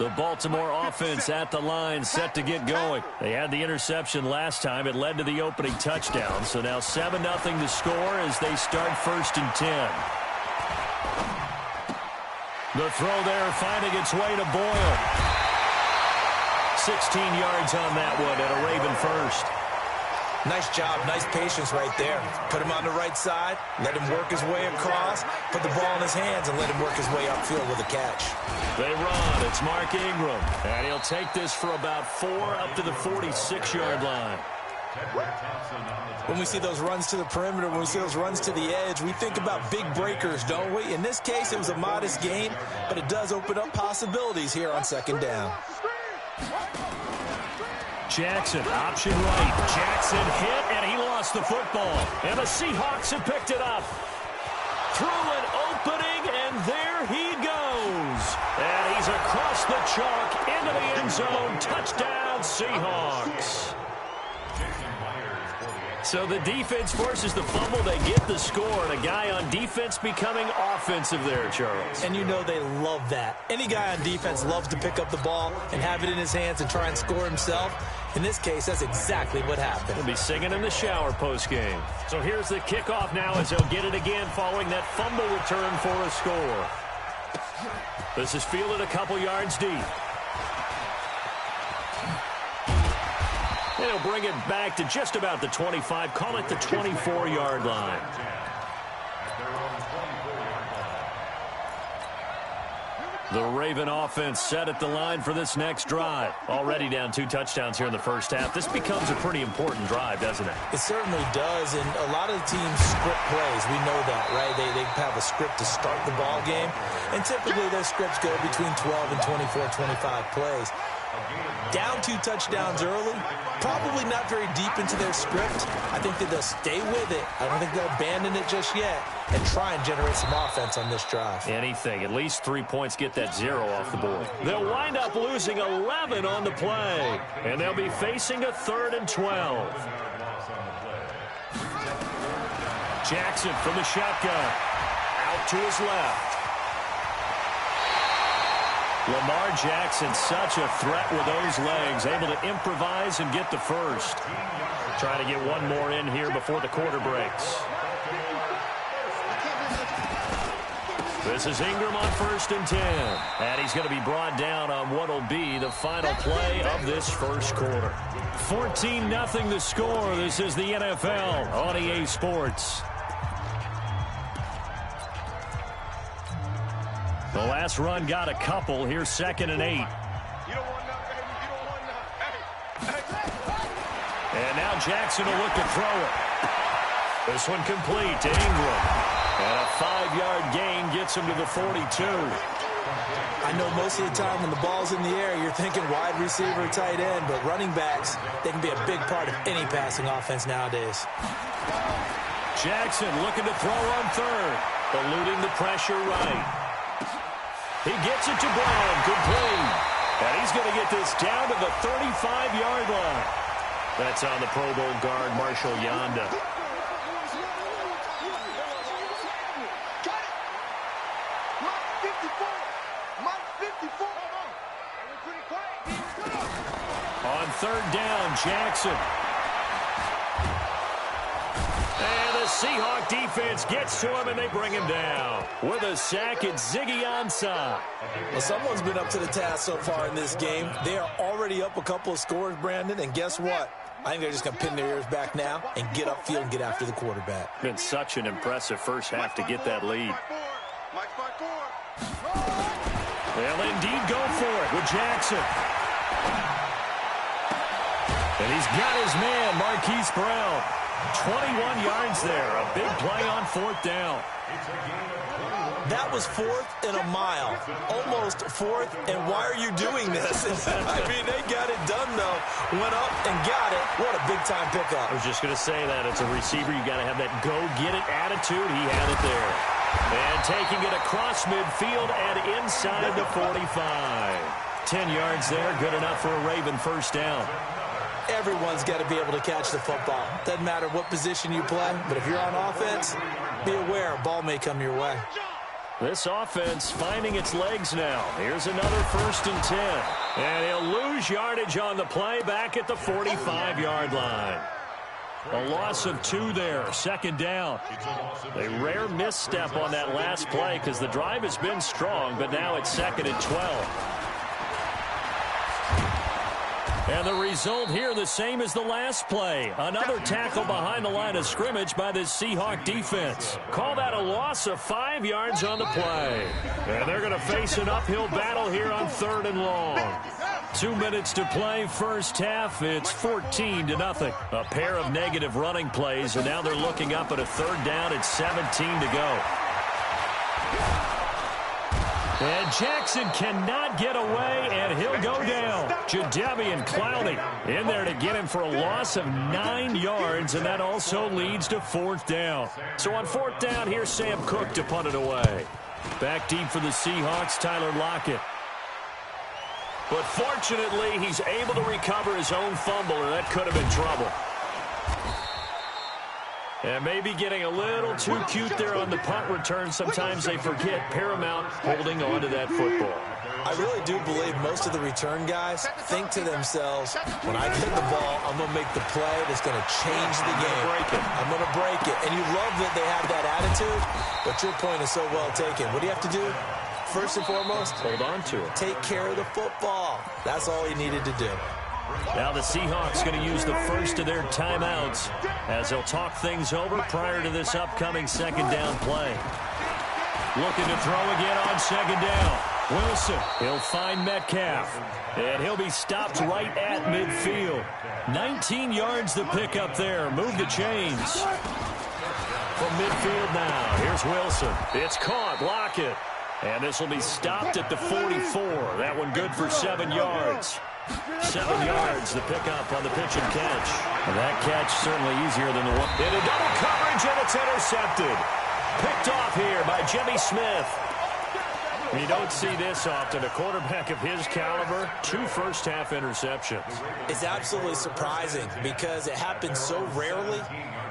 The Baltimore offense at the line, set to get going. They had the interception last time. It led to the opening touchdown. So now 7-0 to score as they start 1st and 10. The throw there finding its way to Boyle. 16 yards on that one and a Raven first. Nice job, nice patience right there. Put him on the right side, let him work his way across, put the ball in his hands, and let him work his way upfield with a catch. They run. It's Mark Ingram. And he'll take this for about 4 up to the 46-yard line. When we see those runs to the perimeter, when we see those runs to the edge, we think about big breakers, don't we? In this case, it was a modest gain, but it does open up possibilities here on 2nd down. Jackson, option right. Jackson hit, and he lost the football. And the Seahawks have picked it up. Through an opening, and there he goes. And he's across the chalk into the end zone. Touchdown, Seahawks. So the defense forces the fumble. They get the score, and a guy on defense becoming offensive there, Charles. And you know they love that. Any guy on defense loves to pick up the ball and have it in his hands and try and score himself. In this case, that's exactly what happened. He'll be singing in the shower postgame. So here's the kickoff now as he'll get it again following that fumble return for a score. This is fielded a couple yards deep. They'll bring it back to just about the 25. Call it the 24-yard line. The Raven offense set at the line for this next drive. Already down 2 touchdowns here in the first half. This becomes a pretty important drive, doesn't it? It certainly does, and a lot of the teams script plays. We know that, right? They have a script to start the ball game, and typically those scripts go between 12 and 24, 25 plays. Down 2 touchdowns early, probably not very deep into their script. I think that they'll stay with it. I don't think they'll abandon it just yet and try and generate some offense on this drive. Anything. At least 3 points, get that 0 off the board. They'll wind up losing 11 on the play, and they'll be facing a 3rd and 12. Jackson from the shotgun. Out to his left. Lamar Jackson, such a threat with those legs, able to improvise and get the first. Trying to get one more in here before the quarter breaks. This is Ingram on 1st and 10. And he's going to be brought down on what will be the final play of this first quarter. 14-0 the score. This is the NFL on EA Sports. The last run got a couple. Here's 2nd and 8. And now Jackson will look to throw it. This one complete to Ingram. And a 5-yard gain gets him to the 42. I know most of the time when the ball's in the air, you're thinking wide receiver, tight end, but running backs, they can be a big part of any passing offense nowadays. Jackson looking to throw on 3rd. Eluding the pressure right. He gets it to Brown, complete. And he's going to get this down to the 35-yard line. That's on the Pro Bowl guard, Marshall Yanda. On 3rd down, Jackson. And the Seahawk defense gets to him, and they bring him down. With a sack, it's Ziggy Ansah. Well, someone's been up to the task so far in this game. They are already up a couple of scores, Brandon, and guess what? I think they're just going to pin their ears back now and get upfield and get after the quarterback. Been such an impressive first half to get that lead. They'll indeed go for it with Jackson. And he's got his man, Marquise Brown. 21 yards there. A big play on 4th down. That was 4th and a mile. Almost 4th, and why are you doing this? I mean, they got it done, though. Went up and got it. What a big-time pickup. I was just going to say that. It's a receiver. You got to have that go-get-it attitude. He had it there. And taking it across midfield and inside the 45. 10 yards there. Good enough for a Raven first down. Everyone's got to be able to catch the football. Doesn't matter what position you play, but if you're on offense, be aware a ball may come your way. This offense finding its legs now. Here's another 1st and 10. And he'll lose yardage on the play back at the 45-yard line. A loss of 2 there, 2nd down. A rare misstep on that last play because the drive has been strong, but now it's 2nd and 12. And the result here the same as the last play. Another tackle behind the line of scrimmage by this Seahawk defense. Call that a loss of 5 yards on the play. And they're going to face an uphill battle here on 3rd and long. 2 minutes to play, first half. It's 14-0. A pair of negative running plays, and now they're looking up at a 3rd down at 17 to go. And Jackson cannot get away, and he'll go down. Jadeveon Clowney in there to get him for a loss of 9 yards, and that also leads to 4th down. So on 4th down, here's Sam Cook to punt it away. Back deep for the Seahawks, Tyler Lockett. But fortunately, he's able to recover his own fumble, or that could have been trouble. And maybe getting a little too cute there on the punt return. Sometimes they forget paramount holding on to that football. I really do believe most of the return guys think to themselves, when I get the ball, I'm going to make the play that's going to change the game. I'm going to break it. And you love that they have that attitude, but your point is so well taken. What do you have to do? First and foremost, hold on to it. Take care of the football. That's all he needed to do. Now the Seahawks going to use the first of their timeouts as they'll talk things over prior to this upcoming 2nd down play. Looking to throw again on 2nd down. Wilson, he'll find Metcalf, and he'll be stopped right at midfield. 19 yards to pick up there. Move the chains. From midfield now, here's Wilson. It's caught, Lockett. And this will be stopped at the 44. That one good for 7 yards. 7 yards to pick up on the pitch and catch. And that catch certainly easier than the one. In a double coverage, and it's intercepted. Picked off here by Jimmy Smith. You don't see this often. A quarterback of his caliber, 2 first-half interceptions. It's absolutely surprising because it happens so rarely.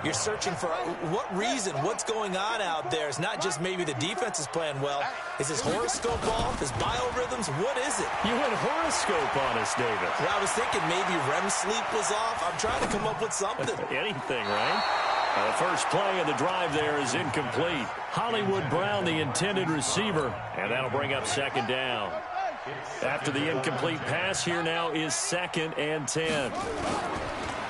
You're searching for what reason, what's going on out there. It's not just maybe the defense is playing well. Is his horoscope off? His biorhythms? What is it? You went horoscope on us, David. Well, I was thinking maybe REM sleep was off. I'm trying to come up with something. Anything, right? The first play of the drive there is incomplete. Hollywood Brown, the intended receiver, and that'll bring up 2nd down. After the incomplete pass, here now is 2nd and 10.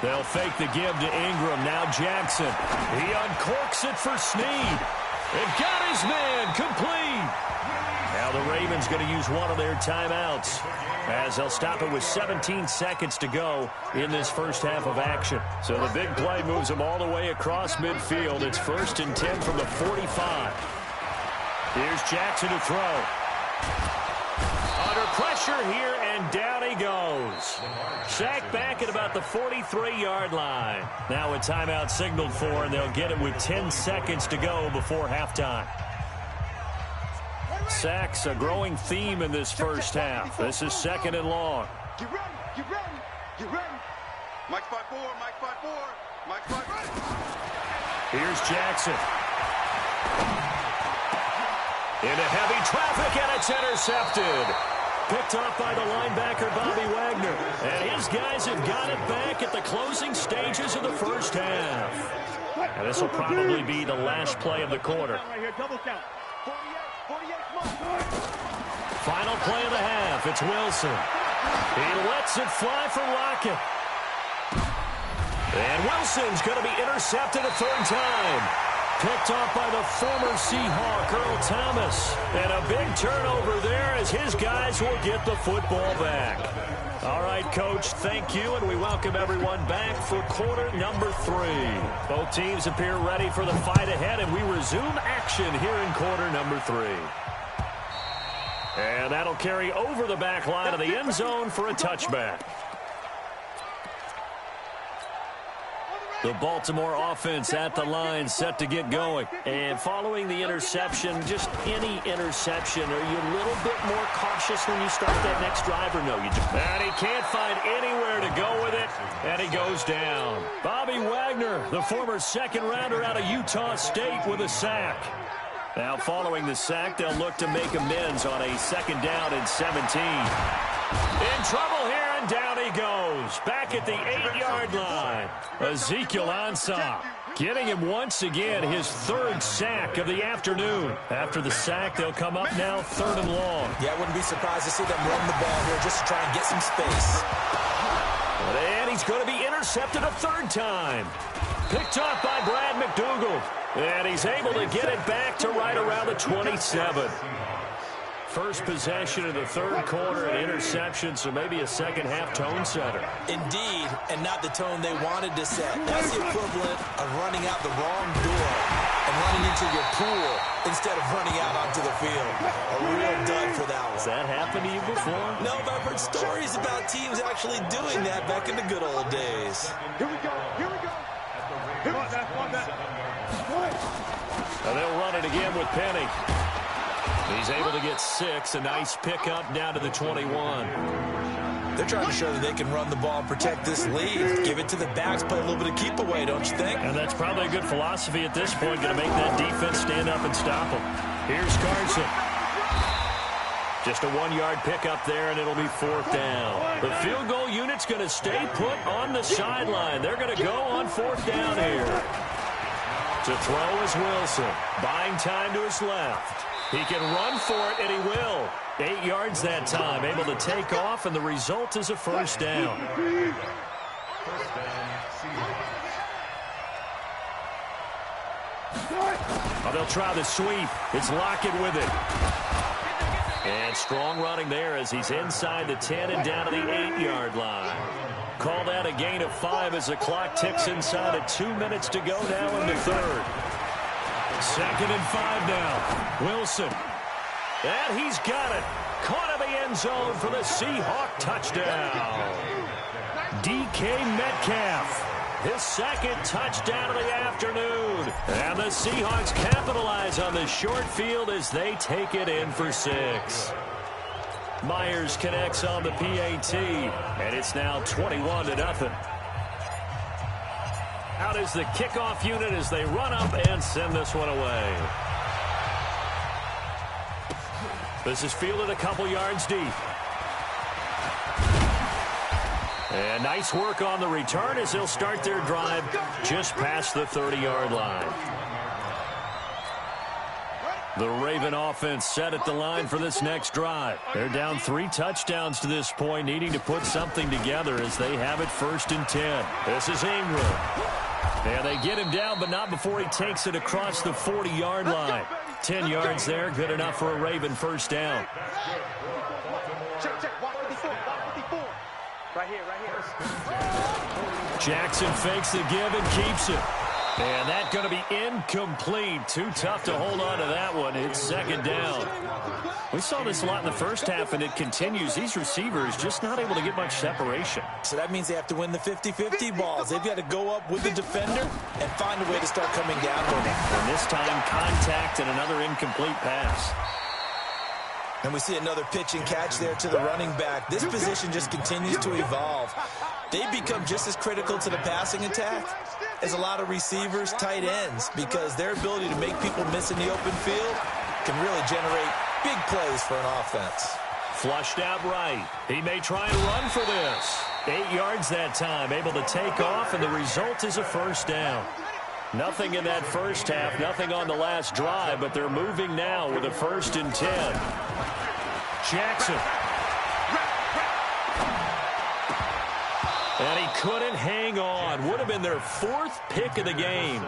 They'll fake the give to Ingram. Now Jackson. He uncorks it for Snead. And got his man complete. Now the Ravens going to use one of their timeouts as they'll stop it with 17 seconds to go in this first half of action. So the big play moves them all the way across midfield. It's 1st and 10 from the 45. Here's Jackson to throw. Under pressure here, and down he goes. Sacked back at about the 43-yard line. Now a timeout signaled for, and they'll get it with 10 seconds to go before halftime. Sacks, a growing theme in this first half. This is 2nd and long. Get ready, get ready, get ready. Mike 5-4, Mike 5-4, Mike 5-4. Here's Jackson. Into heavy traffic, and it's intercepted. Picked off by the linebacker, Bobby Wagner. And his guys have got it back at the closing stages of the first half. And this will probably be the last play of the quarter. Final play of the half. It's Wilson. He lets it fly for Lockett. And Wilson's going to be intercepted a 3rd time. Picked off by the former Seahawk, Earl Thomas. And a big turnover there as his guys will get the football back. All right, Coach, thank you, and we welcome everyone back for quarter number 3. Both teams appear ready for the fight ahead, and we resume action here in quarter number 3. And that'll carry over the back line of the end zone for a touchback. The Baltimore offense at the line, set to get going. And following the interception, just any interception, are you a little bit more cautious when you start that next drive, or no? And he can't find anywhere to go with it, and he goes down. Bobby Wagner, the former 2nd rounder out of Utah State, with a sack. Now following the sack, they'll look to make amends on a 2nd down and 17. In trouble here, and down he goes. Back at the 8-yard line. Ezekiel Ansah getting him once again his 3rd sack of the afternoon. After the sack, they'll come up now 3rd and long. Yeah, I wouldn't be surprised to see them run the ball here just to try and get some space. And he's going to be intercepted a 3rd time. Picked off by Brad McDougald. And he's able to get it back to right around the 27. First possession of the 3rd quarter, an interception, so maybe a second-half tone setter. Indeed, and not the tone they wanted to set. That's the equivalent of running out the wrong door and running into your pool instead of running out onto the field. A real dud for that one. Has that happened to you before? No, but I've heard stories about teams actually doing that back in the good old days. Here we go. Here we go. Here we go. And they'll run it again with Penny. He's able to get 6. A nice pickup down to the 21. They're trying to show that they can run the ball and protect this lead. Give it to the backs, play a little bit of keep away, don't you think? And that's probably a good philosophy at this point, going to make that defense stand up and stop them. Here's Carson. Just a 1-yard pickup there, and it'll be 4th down. The field goal unit's going to stay put on the sideline. They're going to go on 4th down here. To throw is Wilson. Buying time to his left. He can run for it, and he will. 8 yards that time. Able to take off, and the result is a 1st down. Oh, they'll try the sweep. It's Lockett with it. And strong running there as he's inside the 10 and down to the 8-yard line. Called out a gain of 5 as the clock ticks inside of 2 minutes to go now in the 3rd. 2nd and 5 now. Wilson. And he's got it. Caught in the end zone for the Seahawk touchdown. DK Metcalf. His 2nd touchdown of the afternoon. And the Seahawks capitalize on the short field as they take it in for 6. Myers connects on the PAT. And it's now 21-0. Out is the kickoff unit as they run up and send this one away. This is fielded a couple yards deep. And nice work on the return as they'll start their drive just past the 30-yard line. The Raven offense set at the line for this next drive. They're down 3 touchdowns to this point, needing to put something together as they have it 1st and 10. This is Ingram. And they get him down, but not before he takes it across the 40-yard line. 10 yards there, good enough for a Raven 1st down. Check. 154. Right here. Jackson fakes the give and keeps it. And that's going to be incomplete. Too tough to hold on to that one. It's 2nd down. We saw this a lot in the first half, and it continues. These receivers just not able to get much separation. So that means they have to win the 50-50 balls. They've got to go up with the defender and find a way to start coming down with it. And this time, contact and another incomplete pass. And we see another pitch and catch there to the running back. This position just continues to evolve. They become just as critical to the passing attack as a lot of receivers, tight ends, because their ability to make people miss in the open field can really generate big plays for an offense. Flushed out right. He may try and run for this. 8 yards that time, able to take off, and the result is a 1st down. Nothing in that first half, nothing on the last drive, but they're moving now with a 1st and 10. Jackson. And he couldn't hang on. Would have been their 4th pick of the game.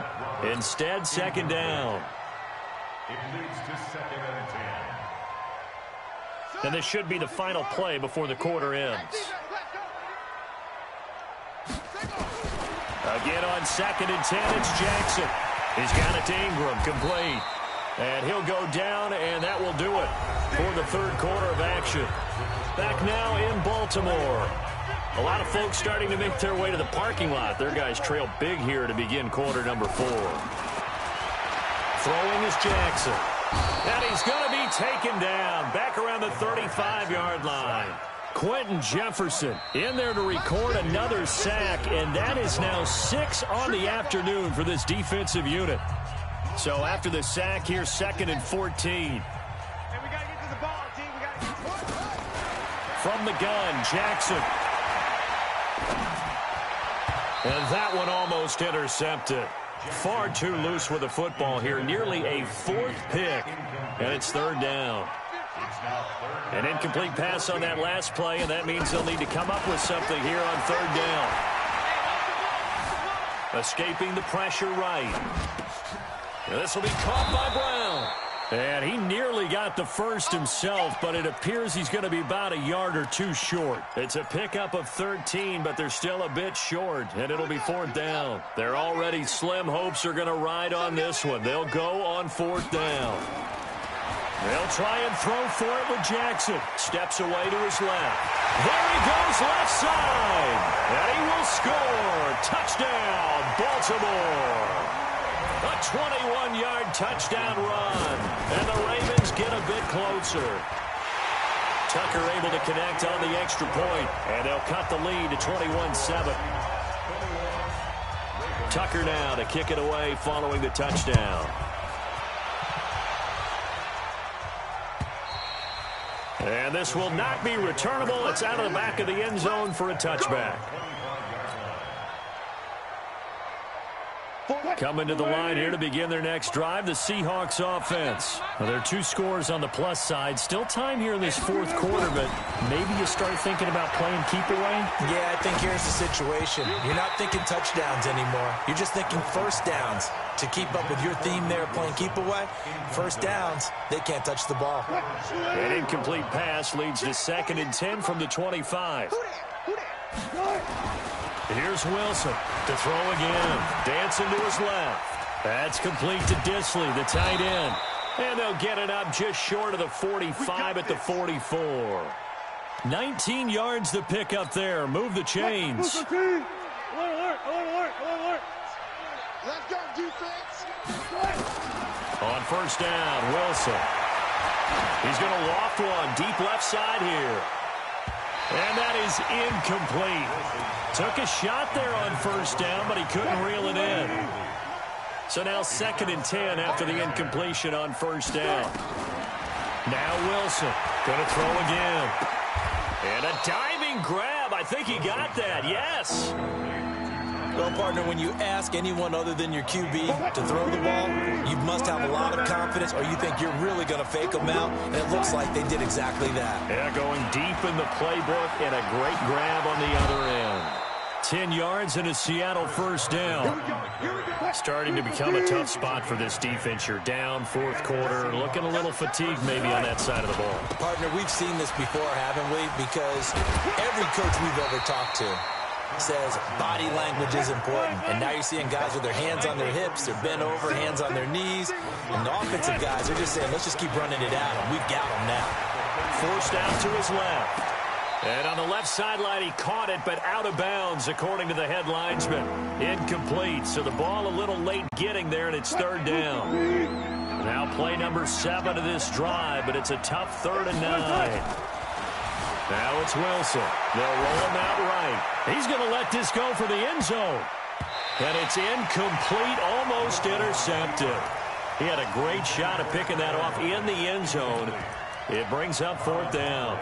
Instead, 2nd down. It leads to 2nd and 10. And this should be the final play before the quarter ends. Again on 2nd and 10, it's Jackson. He's got it to Ingram, complete. And he'll go down, and that will do it for the 3rd quarter of action. Back now in Baltimore. A lot of folks starting to make their way to the parking lot. Their guys trail big here to begin quarter number 4. Throwing is Jackson. And he's going to be taken down back around the 35-yard line. Quentin Jefferson in there to record another sack, and that is now 6 on the afternoon for this defensive unit. So after the sack, here's 2nd and 14. Hey, we got to get to the ball, team. We got to get From the gun, Jackson. And that one almost intercepted. Far too loose with the football here. Nearly a 4th pick. And it's 3rd down. An incomplete pass on that last play, and that means they'll need to come up with something here on 3rd down. Escaping the pressure right. This will be caught by Brown. And he nearly got the first himself, but it appears he's going to be about a yard or 2 short. It's a pickup of 13, but they're still a bit short, and it'll be 4th down. Their already slim hopes are going to ride on this one. They'll go on 4th down. They'll try and throw for it with Jackson. Steps away to his left. There he goes, left side. And he will score. Touchdown, Baltimore. A 21-yard touchdown run. And the Ravens get a bit closer. Tucker able to connect on the extra point. And they'll cut the lead to 21-7. Tucker now to kick it away following the touchdown. And this will not be returnable. It's out of the back of the end zone for a touchback. Coming to the line here to begin their next drive, the Seahawks offense. Well, there are 2 scores on the plus side. Still time here in this 4th quarter, but maybe you start thinking about playing keep away? Yeah, I think here's the situation. You're not thinking touchdowns anymore. You're just thinking first downs. To keep up with your theme there, playing keep away, first downs, they can't touch the ball. An incomplete pass leads to 2nd and 10 from the 25. Here's Wilson to throw again. Dancing to his left. That's complete to Disley, the tight end. And they'll get it up just short of the 45 at the 44. 19 yards to pick up there. Move the chains. Let's go, defense. On 1st down, Wilson. He's going to loft one deep left side here. And that is incomplete. Took a shot there on 1st down, but he couldn't reel it in. So now 2nd and 10 after the incompletion on 1st down. Now Wilson going to throw again. And a diving grab. I think he got that. Yes. Well, partner, when you ask anyone other than your QB to throw the ball, you must have a lot of confidence, or you think you're really going to fake them out, and it looks like they did exactly that. Yeah, going deep in the playbook and a great grab on the other end. 10 yards and a Seattle 1st down. Starting to become a tough spot for this defense. You're down 4th quarter, looking a little fatigued maybe on that side of the ball. Partner, we've seen this before, haven't we? Because every coach we've ever talked to says body language is important. And now you're seeing guys with their hands on their hips, they're bent over, hands on their knees. And the offensive guys are just saying, let's just keep running it at them. We've got them now. Forced out to his left. And on the left sideline, he caught it, but out of bounds, according to the head linesman. Incomplete, so the ball a little late getting there, and it's 3rd down. Now play number 7 of this drive, but it's a tough 3rd and 9. Now it's Wilson. They'll roll him out right. He's going to let this go for the end zone. And it's incomplete, almost intercepted. He had a great shot at picking that off in the end zone. It brings up 4th down.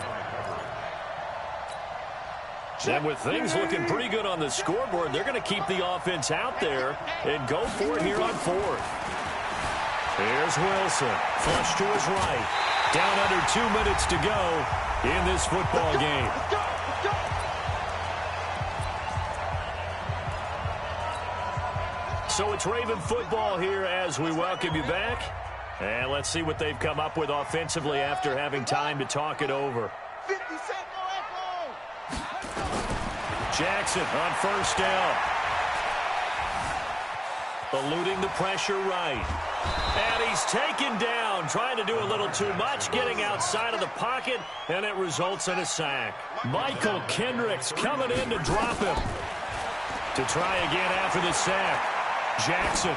And with things looking pretty good on the scoreboard, they're going to keep the offense out there and go for it here on 4th. Here's Wilson. Flush to his right. Down under 2 minutes to go in this football game. So it's Raven football here as we welcome you back. And let's see what they've come up with offensively after having time to talk it over. 50 Cent, no echo. Jackson on 1st down. Eluding the pressure right. And he's taken down, trying to do a little too much, getting outside of the pocket, and it results in a sack. Michael Kendricks coming in to drop him. To try again after the sack. Jackson.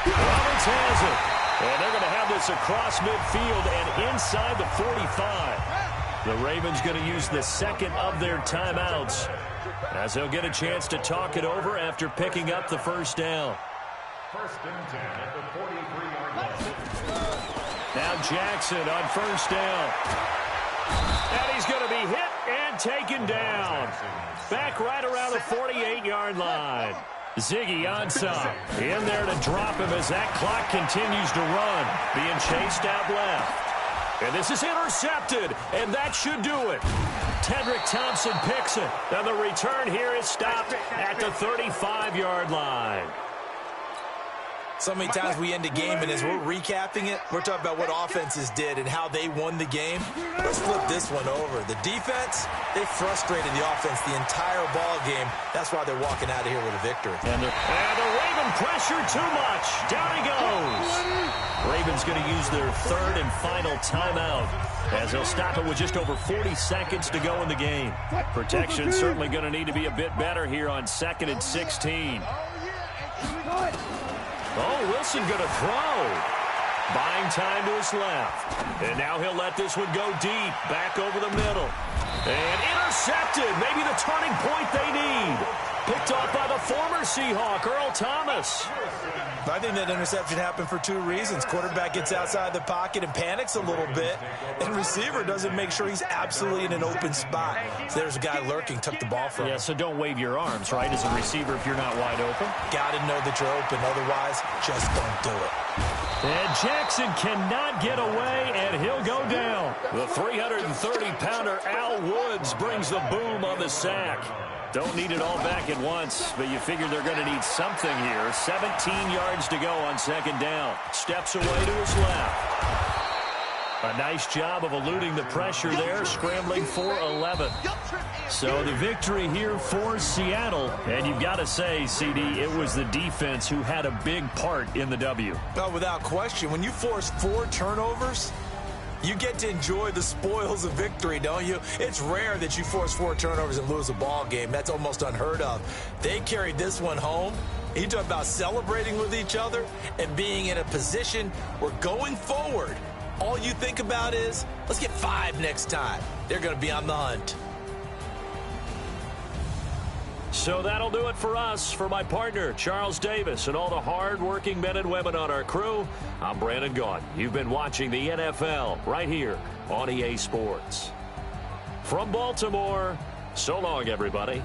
Roberts has it. And they're going to have this across midfield and inside the 45. The Ravens going to use the 2nd of their timeouts as they'll get a chance to talk it over after picking up the 1st down. First and 10 at the 43-yard line. Now Jackson on first down. And he's going to be hit and taken down. Back right around the 48-yard line. Ziggy Ansah in there to drop him as that clock continues to run. Being chased out left. And this is intercepted, and that should do it. Tedrick Thompson picks it. And the return here is stopped at the 35-yard line. So many times we end a game, and as we're recapping it, we're talking about what offenses did and how they won the game. Let's flip this one over. The defense, they frustrated the offense the entire ball game. That's why they're walking out of here with a victory. And the Raven pressure too much. Down he goes. Ravens going to use their third and final timeout as they'll stop it with just over 40 seconds to go in the game. Protection certainly going to need to be a bit better here on 2nd and 16. Oh, Wilson going to throw. Buying time to his left. And now he'll let this one go deep. Back over the middle. And intercepted. Maybe the turning point they need. Picked off by the former Seahawk, Earl Thomas. I think that interception happened for two reasons. Quarterback gets outside the pocket and panics a little bit. And receiver doesn't make sure he's absolutely in an open spot. So there's a guy lurking, took the ball from him. Yeah, so don't wave your arms, right, as a receiver if you're not wide open. Got to know that you're open. Otherwise, just don't do it. And Jackson cannot get away, and he'll go down. The 330-pounder Al Woods brings the boom on the sack. Don't need it all back at once, but you figure they're going to need something here. 17 yards to go on 2nd down. Steps away to his left. A nice job of eluding the pressure there, scrambling for 11. So the victory here for Seattle. And you've got to say, CD, it was the defense who had a big part in the W. No, without question. When you force 4 turnovers, you get to enjoy the spoils of victory, don't you? It's rare that you force 4 turnovers and lose a ball game. That's almost unheard of. They carried this one home. You talk about celebrating with each other and being in a position where going forward, all you think about is, let's get 5 next time. They're going to be on the hunt. So that'll do it for us. For my partner, Charles Davis, and all the hard-working men and women on our crew, I'm Brandon Gaudin. You've been watching the NFL right here on EA Sports. From Baltimore, so long, everybody.